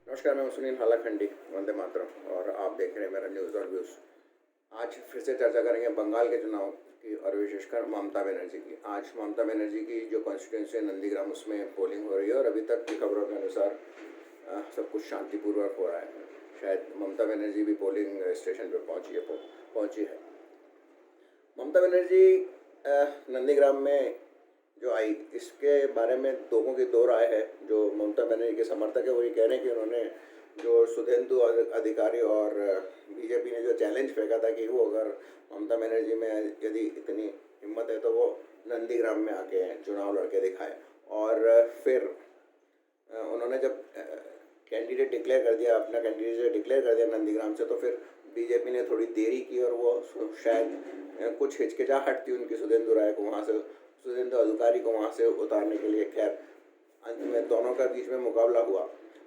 नमस्कार, मैं हूं सुनील हालाखंडी। वंदे मातरम। और आप देख रहे हैं मेरा न्यूज़ और व्यूज़। आज फिर से चर्चा करेंगे बंगाल के चुनाव की और विशेषकर ममता बनर्जी की। आज ममता बनर्जी की जो कॉन्स्टिट्यूंसी है नंदीग्राम, उसमें पोलिंग हो रही है और अभी तक की खबरों के अनुसार सब कुछ शांतिपूर्वक हो रहा है। शायद ममता बनर्जी भी पोलिंग स्टेशन पर पहुंची है। ममता बनर्जी नंदीग्राम में जो आई, इसके बारे में लोगों की दो राय है। जो ममता बनर्जी के समर्थक है वो ये कह रहे हैं कि उन्होंने जो शुभेंदु अधिकारी और बीजेपी ने जो चैलेंज फेंका था कि वो अगर ममता बनर्जी में यदि इतनी हिम्मत है तो वो नंदीग्राम में आके चुनाव लड़के दिखाए। और फिर उन्होंने जब कैंडिडेट डिक्लेयर कर दिया, अपना कैंडिडेट डिक्लेयर कर दिया नंदीग्राम से, तो फिर बीजेपी ने थोड़ी देरी की और वो शायद कुछ हिचकिचाहट थी उनकी शुभेंदु अधिकारी को वहाँ से उतारने के लिए। खैर, अंत में दोनों का बीच में मुकाबला हुआ।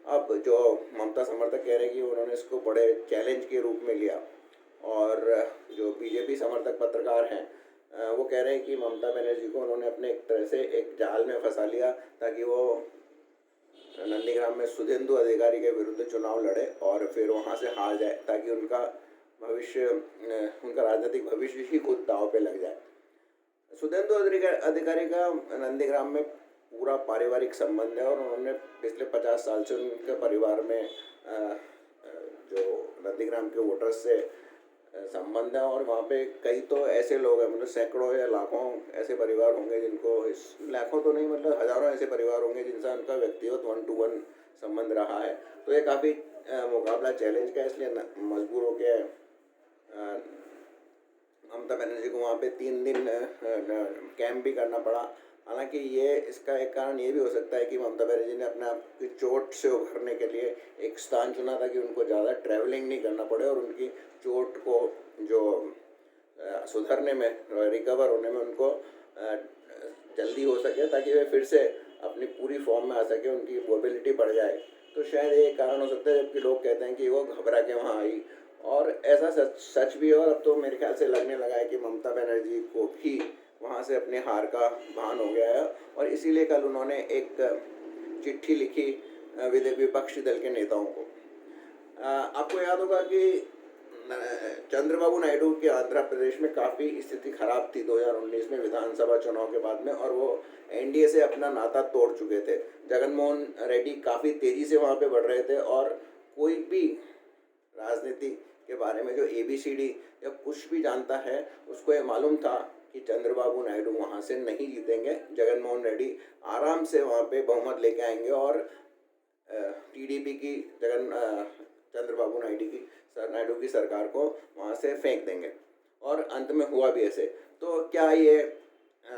अब जो ममता समर्थक कह रहे हैं कि उन्होंने इसको बड़े चैलेंज के रूप में लिया, और जो बीजेपी समर्थक पत्रकार हैं वो कह रहे हैं कि ममता बनर्जी को उन्होंने अपने एक तरह से एक जाल में फंसा लिया ताकि वो नंदीग्राम में शुभेंदु अधिकारी के विरुद्ध चुनाव लड़े और फिर वहाँ से हार जाए, ताकि उनका राजनीतिक भविष्य ही खुद दांव पे लग जाए। शुभेंदु अधिकारी का नंदीग्राम में पूरा पारिवारिक संबंध है और उन्होंने पिछले 50 साल से उनके परिवार में जो नंदीग्राम के वोटर्स से संबंध है। और वहाँ पे कई तो ऐसे लोग हैं, मतलब सैकड़ों या लाखों ऐसे परिवार होंगे जिनको, इस लाखों तो नहीं मतलब हजारों ऐसे परिवार होंगे जिनसे उनका व्यक्तिगत 1-to-1 संबंध रहा है। तो ये काफ़ी मुकाबला चैलेंज का, इसलिए मजबूर हो गया है ममता बनर्जी को वहाँ पे 3 दिन कैंप भी करना पड़ा। हालांकि ये इसका एक कारण ये भी हो सकता है कि ममता बनर्जी ने अपने आप की चोट से उभरने के लिए एक स्थान चुना था कि उनको ज़्यादा ट्रैवलिंग नहीं करना पड़े और उनकी चोट को जो सुधरने में, रिकवर होने में उनको जल्दी हो सके, ताकि वे फिर से अपनी पूरी फॉर्म में आ सके, उनकी मोबिलिटी बढ़ जाए। तो शायद ये कारण हो सकता है, जबकि लोग कहते हैं कि वो घबरा के वहाँ आई। और ऐसा सच भी है। और अब तो मेरे ख्याल से लगने लगा है कि ममता बनर्जी को भी वहाँ से अपने हार का भान हो गया है और इसीलिए कल उन्होंने एक चिट्ठी लिखी विपक्षी दल के नेताओं को। आपको याद होगा कि चंद्रबाबू नायडू के आंध्र प्रदेश में काफ़ी स्थिति खराब थी 2019 में विधानसभा चुनाव के बाद में, और वो एनडीए से अपना नाता तोड़ चुके थे। जगनमोहन रेड्डी काफ़ी तेज़ी से वहाँ पे बढ़ रहे थे और कोई भी राजनीति के बारे में जो ABCD या कुछ भी जानता है उसको ये मालूम था कि चंद्रबाबू नायडू वहाँ से नहीं जीतेंगे। जगनमोहन रेड्डी आराम से वहाँ पे बहुमत लेके आएंगे और TDP की चंद्रबाबू नायडू की सरकार को वहाँ से फेंक देंगे। और अंत में हुआ भी ऐसे। तो क्या ये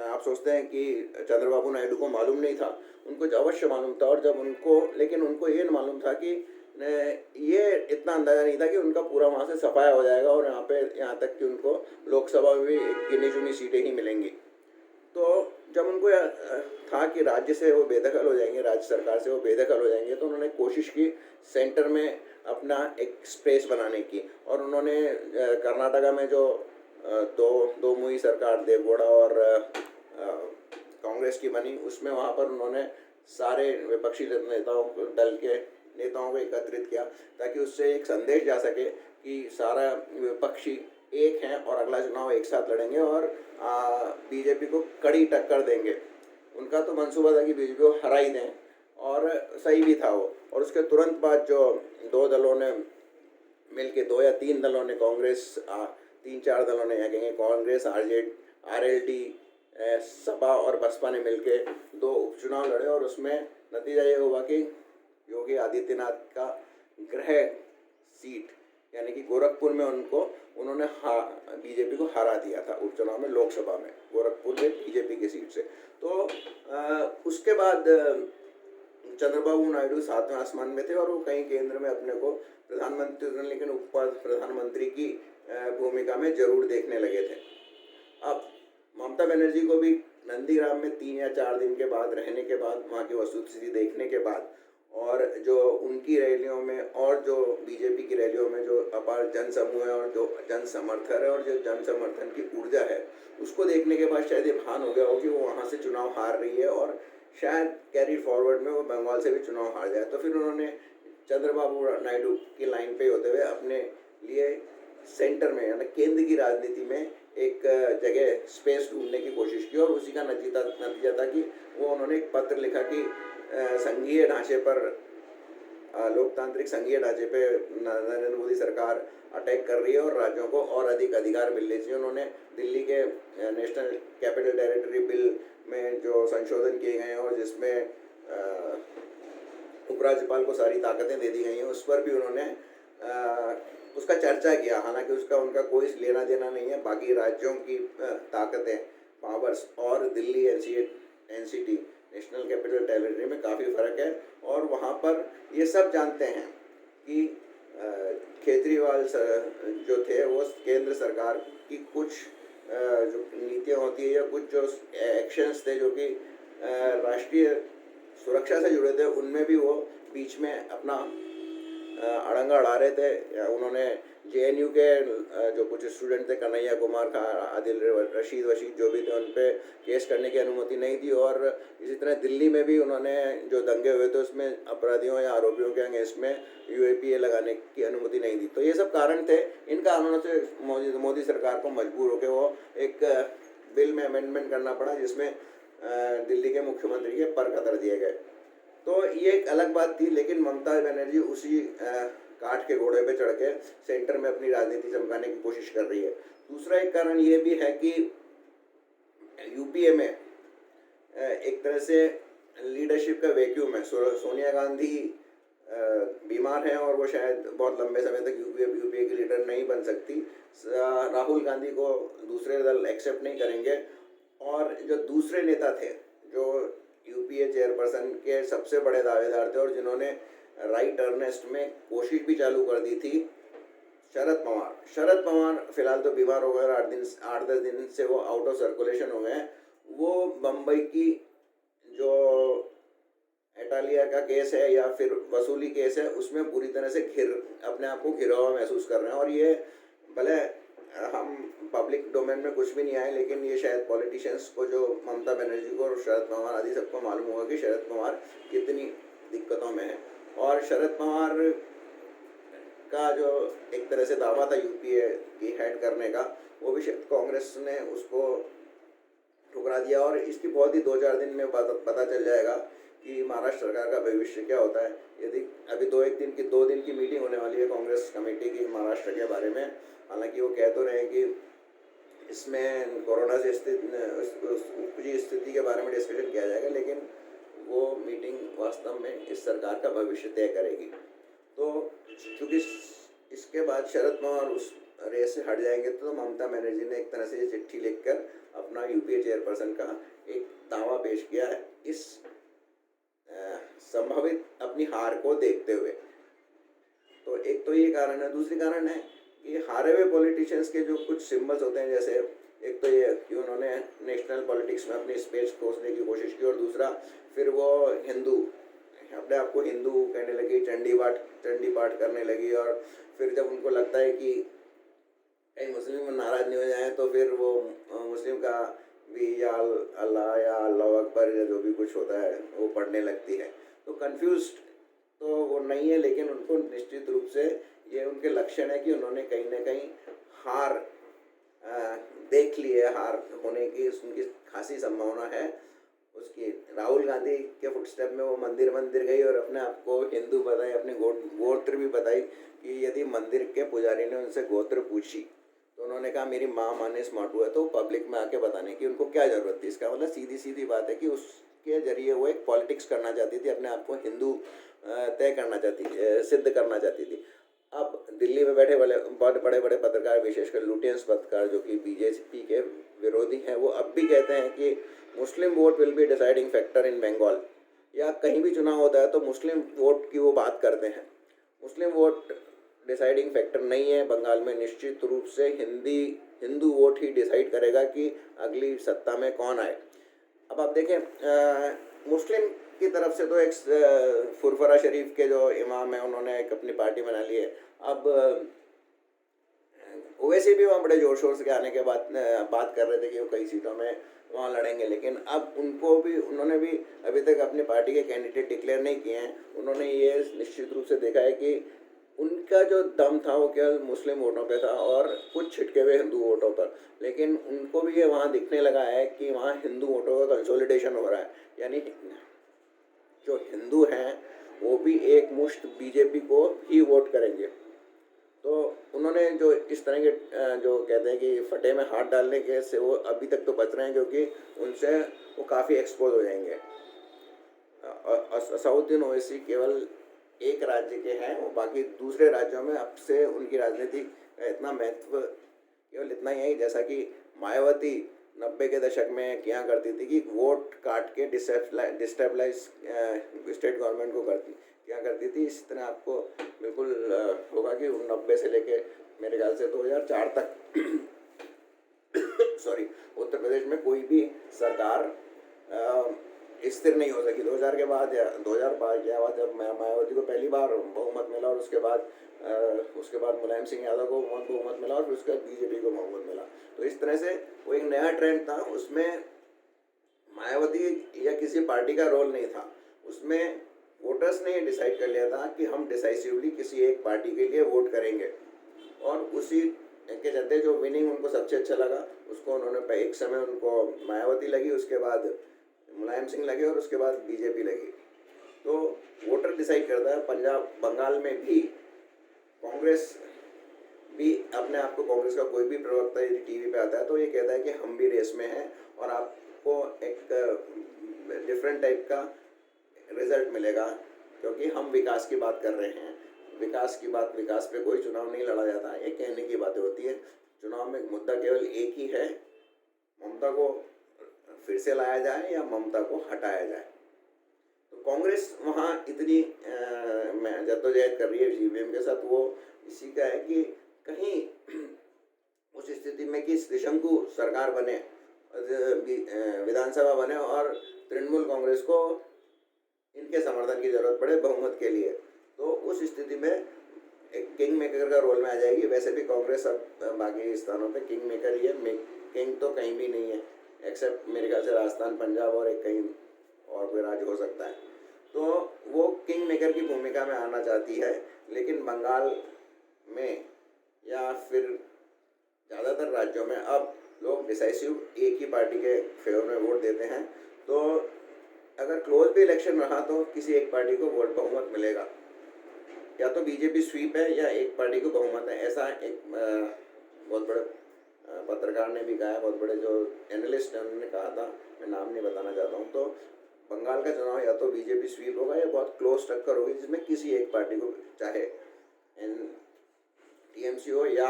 आप सोचते हैं कि चंद्रबाबू नायडू को मालूम नहीं था? उनको अवश्य मालूम था। और जब लेकिन उनको ये मालूम था कि ये इतना अंदाजा नहीं था कि उनका पूरा वहाँ से सफाया हो जाएगा और यहाँ तक कि उनको लोकसभा में भी गिनी चुनी सीटें ही मिलेंगी। तो जब उनको था कि राज्य से वो बेदखल हो जाएंगे, राज्य सरकार से वो बेदखल हो जाएंगे, तो उन्होंने कोशिश की सेंटर में अपना एक स्पेस बनाने की। और उन्होंने कर्नाटका में जो दो मुई सरकार देवगौड़ा और कांग्रेस की बनी, उसमें वहाँ पर उन्होंने सारे विपक्षी दल के नेताओं को एकत्रित किया ताकि उससे एक संदेश जा सके कि सारा विपक्षी एक हैं और अगला चुनाव एक साथ लड़ेंगे और बीजेपी को कड़ी टक्कर देंगे। उनका तो मंसूबा था कि बीजेपी को हरा ही दें, और सही भी था वो। और उसके तुरंत बाद जो 2 दलों ने मिलके, 2 या 3 दलों ने, कांग्रेस 3-4 दलों ने, या कहेंगे कांग्रेस, RLD, सपा और बसपा ने मिलके 2 उपचुनाव लड़े और उसमें नतीजा ये हुआ कि योगी आदित्यनाथ का गृह सीट यानी कि गोरखपुर में उन्होंने बीजेपी को हरा दिया था उपचुनाव में, लोकसभा में गोरखपुर में बीजेपी की सीट से। तो उसके बाद चंद्रबाबू नायडू 7वें आसमान में थे और वो कहीं केंद्र में अपने को प्रधानमंत्री, लेकिन उप प्रधानमंत्री की भूमिका में जरूर देखने लगे थे। अब ममता बनर्जी को भी नंदीग्राम में 3 या 4 दिन के बाद रहने के बाद, वहाँ की वस्तुस्थिति देखने के बाद, और जो उनकी रैलियों में और जो बीजेपी की रैलियों में जो अपार जनसमूह है और जो जन समर्थन है और जो जन समर्थन की ऊर्जा है, उसको देखने के बाद शायद ये भान हो गया हो कि वो वहाँ से चुनाव हार रही है और शायद कैरी फॉरवर्ड में वो बंगाल से भी चुनाव हार जाए। तो फिर उन्होंने चंद्रबाबू नायडू की लाइन पे होते हुए अपने लिए सेंटर में यानी केंद्र की राजनीति में एक जगह स्पेस ढूंढने की कोशिश की, और उसी का नतीजा था कि वो उन्होंने एक पत्र लिखा कि संघीय ढांचे पर, लोकतांत्रिक संघीय ढांचे पे नरेंद्र मोदी सरकार अटैक कर रही है और राज्यों को और अधिक अधिकार मिलने चाहिए। उन्होंने दिल्ली के नेशनल कैपिटल टेरिटरी बिल में जो संशोधन किए गए हैं और जिसमें उपराज्यपाल को सारी ताकतें दे दी गई हैं, उस पर भी उन्होंने उसका चर्चा किया। हालांकि उसका उनका कोई लेना देना नहीं है बाकी राज्यों की ताकतें, पावर्स और Delhi NCT national capital territory में काफ़ी फ़र्क है। और वहाँ पर ये सब जानते हैं कि केजरीवाल जो थे वो केंद्र सरकार की कुछ जो नीतियाँ होती है या कुछ जो एक्शंस थे जो कि राष्ट्रीय सुरक्षा से जुड़े थे, उनमें भी वो बीच में अपना अड़ंगा अड़ा रहे थे। उन्होंने जेएनयू के जो कुछ स्टूडेंट थे, कन्हैया कुमार खा, आदिल रशीद वशीद जो भी थे, उन पे केस करने की अनुमति नहीं दी। और इसी तरह दिल्ली में भी उन्होंने जो दंगे हुए थे उसमें अपराधियों या आरोपियों के अगेंस्ट में यूएपीए लगाने की अनुमति नहीं दी। तो ये सब कारण थे। इन कारणों से मोदी सरकार को मजबूर होकर वो एक बिल में अमेंडमेंट करना पड़ा जिसमें दिल्ली के मुख्यमंत्री के पर कतर दिए गए। तो ये एक अलग बात थी, लेकिन ममता बनर्जी उसी काठ के घोड़े पे चढ़ के सेंटर में अपनी राजनीति चमकाने की कोशिश कर रही है। दूसरा एक कारण ये भी है कि यूपीए में एक तरह से लीडरशिप का वैक्यूम है। सोनिया गांधी बीमार हैं और वो शायद बहुत लंबे समय तक यूपीए की लीडर नहीं बन सकती। राहुल गांधी को दूसरे दल एक्सेप्ट नहीं करेंगे। और जो दूसरे नेता थे जो यूपीए चेयरपर्सन के सबसे बड़े दावेदार थे और जिन्होंने राइट अर्नेस्ट में कोशिश भी चालू कर दी थी, शरद पवार फिलहाल तो बीमार हो गए और 8-10 दिन से वो आउट ऑफ सर्कुलेशन हो गए हैं। वो बम्बई की जो एटालिया का केस है या फिर वसूली केस है उसमें पूरी तरह से अपने आप को घिरा हुआ महसूस कर रहे हैं। और ये भले हम पब्लिक डोमेन में कुछ भी नहीं आए, लेकिन ये शायद पॉलिटिशियंस को, जो ममता बनर्जी को और शरद पवार आदि सबको मालूम होगा कि शरद पवार कितनी दिक्कतों में है। और शरद पवार का जो एक तरह से दावा था यूपीए की हेड करने का, वो भी शायद कांग्रेस ने उसको ठुकरा दिया। और इसकी बहुत ही 2-4 दिन में पता चल जाएगा कि महाराष्ट्र सरकार का भविष्य क्या होता है। यदि अभी 2 दिन की मीटिंग होने वाली है कांग्रेस कमेटी की महाराष्ट्र के बारे में। हालांकि वो कह तो रहे हैं कि इसमें कोरोना से उपजी स्थिति के बारे में डिस्कशन किया जाएगा, लेकिन वो मीटिंग वास्तव में इस सरकार का भविष्य तय करेगी। तो क्योंकि इसके बाद शरद पवार उस रेस से हट जाएंगे, तो ममता बनर्जी ने एक तरह से ये चिट्ठी लिखकर अपना यूपीए चेयरपर्सन का एक दावा पेश किया है इस संभावित अपनी हार को देखते हुए। तो एक तो ये कारण है। दूसरी कारण है कि हारे हुए पॉलिटिशियंस के जो कुछ सिंबल्स होते हैं, जैसे एक तो ये कि उन्होंने नेशनल पॉलिटिक्स में अपनी स्पेस खोजने की कोशिश की, और दूसरा फिर वो अपने आप को हिंदू कहने लगी, चंडी पाठ करने लगी। और फिर जब उनको लगता है कि कहीं मुस्लिम नाराज नहीं हो जाए तो फिर वो मुस्लिम का भी या अल्लाह या अल्लाह अकबर या जो भी कुछ होता है वो पढ़ने लगती है। तो कंफ्यूज्ड तो वो नहीं है, लेकिन उनको निश्चित रूप से ये उनके लक्षण है कि उन्होंने कहीं ना कहीं हार देख ली है। हार होने की उनकी खासी संभावना है उसकी। राहुल गांधी के फुटस्टेप में वो मंदिर गई और अपने आप को हिंदू बताई, अपने गोत्र भी बताई कि यदि मंदिर के पुजारी ने उनसे गोत्र पूछी तो उन्होंने कहा मेरी माँ माने स्मार्ट हुआ, तो पब्लिक में आके बताने की उनको क्या ज़रूरत थी। इसका मतलब सीधी बात है कि उसके जरिए वो एक पॉलिटिक्स करना चाहती थी, अपने आप को हिंदू सिद्ध करना चाहती थी। अब दिल्ली में बैठे वाले बहुत बड़े पत्रकार, विशेषकर लुटियंस पत्रकार जो कि बीजेपी के विरोधी हैं, वो अब भी कहते हैं कि Muslim vote will be deciding factor in Bengal. या कहीं भी चुनाव होता है तो मुस्लिम वोट की वो बात करते हैं। मुस्लिम वोट डिसाइडिंग फैक्टर नहीं है बंगाल में। निश्चित रूप से हिंदू वोट ही डिसाइड करेगा कि अगली सत्ता में कौन आए। अब आप देखें, मुस्लिम की तरफ से तो एक फुरफरा शरीफ के जो इमाम हैं उन्होंने एक अपनी पार्टी बना ली है। अब ओवैसी भी वहाँ बड़े जोर शोर से आने के बाद बात कर रहे थे कि वो कई सीटों में वहाँ लड़ेंगे। लेकिन अब उन्होंने भी अभी तक अपनी पार्टी के कैंडिडेट डिक्लेयर नहीं किए हैं। उन्होंने ये निश्चित रूप से देखा है कि उनका जो दम था वो केवल मुस्लिम वोटों पे था और कुछ छिटके हुए हिंदू वोटों पर। लेकिन उनको भी ये वहाँ दिखने लगा है कि वहाँ हिंदू वोटों का कंसोलिडेशन हो रहा है, यानी जो हिंदू हैं वो भी एक मुश्त बीजेपी को ही वोट करेंगे। तो उन्होंने जो इस तरह के जो कहते हैं कि फटे में हाथ डालने के से वो अभी तक तो बच रहे हैं, क्योंकि उनसे वो काफ़ी एक्सपोज हो जाएंगे। असउद्दीन ओवैसी केवल एक राज्य के हैं, वो बाकी दूसरे राज्यों में अब से उनकी राजनीति का इतना महत्व केवल इतना ही है जैसा कि मायावती 90 के दशक में क्या करती थी कि वोट काट के डिस्टेबलाइज स्टेट गवर्नमेंट को क्या करती थी। इस तरह आपको बिल्कुल होगा कि 90 से लेके मेरे ख्याल से 2004 तक सॉरी उत्तर प्रदेश में कोई भी सरकार स्थिर नहीं हो सकी। 2000 के बाद या 2005 के बाद जब मायावती को पहली बार बहुमत मिला और उसके बाद मुलायम सिंह यादव को बहुमत मिला और फिर उसके बाद बीजेपी को बहुमत मिला। तो इस तरह से वो एक नया ट्रेंड था, उसमें मायावती या किसी पार्टी का रोल नहीं था। उसमें वोटर्स ने डिसाइड कर लिया था कि हम डिसाइसिवली किसी एक पार्टी के लिए वोट करेंगे और उसी के चलते जो विनिंग उनको सबसे अच्छा लगा उसको उन्होंने एक समय उनको मायावती लगी, उसके बाद मुलायम सिंह लगे और उसके बाद बीजेपी लगी। तो वोटर डिसाइड करता है। पंजाब बंगाल में भी कांग्रेस भी अपने आप को, कांग्रेस का कोई भी प्रवक्ता यदि टीवी पे आता है तो ये कहता है कि हम भी रेस में हैं और आपको एक डिफरेंट टाइप का रिजल्ट मिलेगा, क्योंकि हम विकास की बात कर रहे हैं। विकास पे कोई चुनाव नहीं लड़ा जाता, ये कहने की बातें होती है। चुनाव में मुद्दा केवल एक ही है, ममता को फिर से लाया जाए या ममता को हटाया जाए। तो कांग्रेस वहाँ इतनी जद्दोजहद कर रही है जीवीएम के साथ, वो इसी का है कि कहीं उस स्थिति में कि त्रिशंकु सरकार बने, विधानसभा बने और तृणमूल कांग्रेस को इनके समर्थन की जरूरत पड़े बहुमत के लिए, तो उस स्थिति में एक किंग मेकर का रोल में आ जाएगी। वैसे भी कांग्रेस अब बाकी स्थानों पे किंग मेकर ही है, किंग तो कहीं भी नहीं है एक्सेप्ट मेरे ख्याल से राजस्थान, पंजाब और एक कहीं और कोई राज्य हो सकता है। तो वो किंग मेकर की भूमिका में आना चाहती है। लेकिन बंगाल में या फिर ज़्यादातर राज्यों में अब लोग डिसाइसिव एक ही पार्टी के फेवर में वोट देते हैं। तो अगर क्लोज भी इलेक्शन रहा तो किसी एक पार्टी को वोट बहुमत मिलेगा, या तो बीजेपी स्वीप है या एक पार्टी को बहुमत है। ऐसा एक बहुत बड़े पत्रकार ने भी कहा है, बहुत बड़े जो एनालिस्ट हैं उन्होंने कहा था, मैं नाम नहीं बताना चाहता हूँ। तो बंगाल का चुनाव या तो बीजेपी स्वीप होगा या बहुत क्लोज टक्कर होगी जिसमें किसी एक पार्टी को, चाहे टीएमसी हो या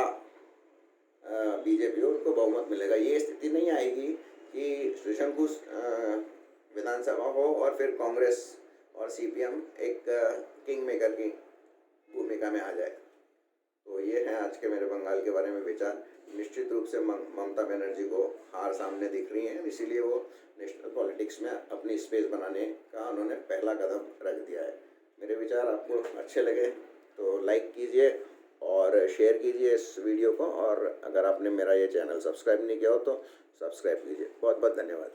बीजेपी हो, उनको बहुमत मिलेगा। ये स्थिति नहीं आएगी कि त्रिशंकु विधानसभा हो और फिर कांग्रेस और सीपीएम एक किंग मेकर की भूमिका में आ जाए। तो ये है आज के मेरे बंगाल के बारे में विचार। निश्चित रूप से ममता बनर्जी को हार सामने दिख रही है, इसीलिए वो नेशनल पॉलिटिक्स में अपनी स्पेस बनाने का उन्होंने पहला कदम रख दिया है। मेरे विचार आपको अच्छे लगे तो लाइक कीजिए और शेयर कीजिए इस वीडियो को, और अगर आपने मेरा ये चैनल सब्सक्राइब नहीं किया हो तो सब्सक्राइब कीजिए। बहुत बहुत धन्यवाद।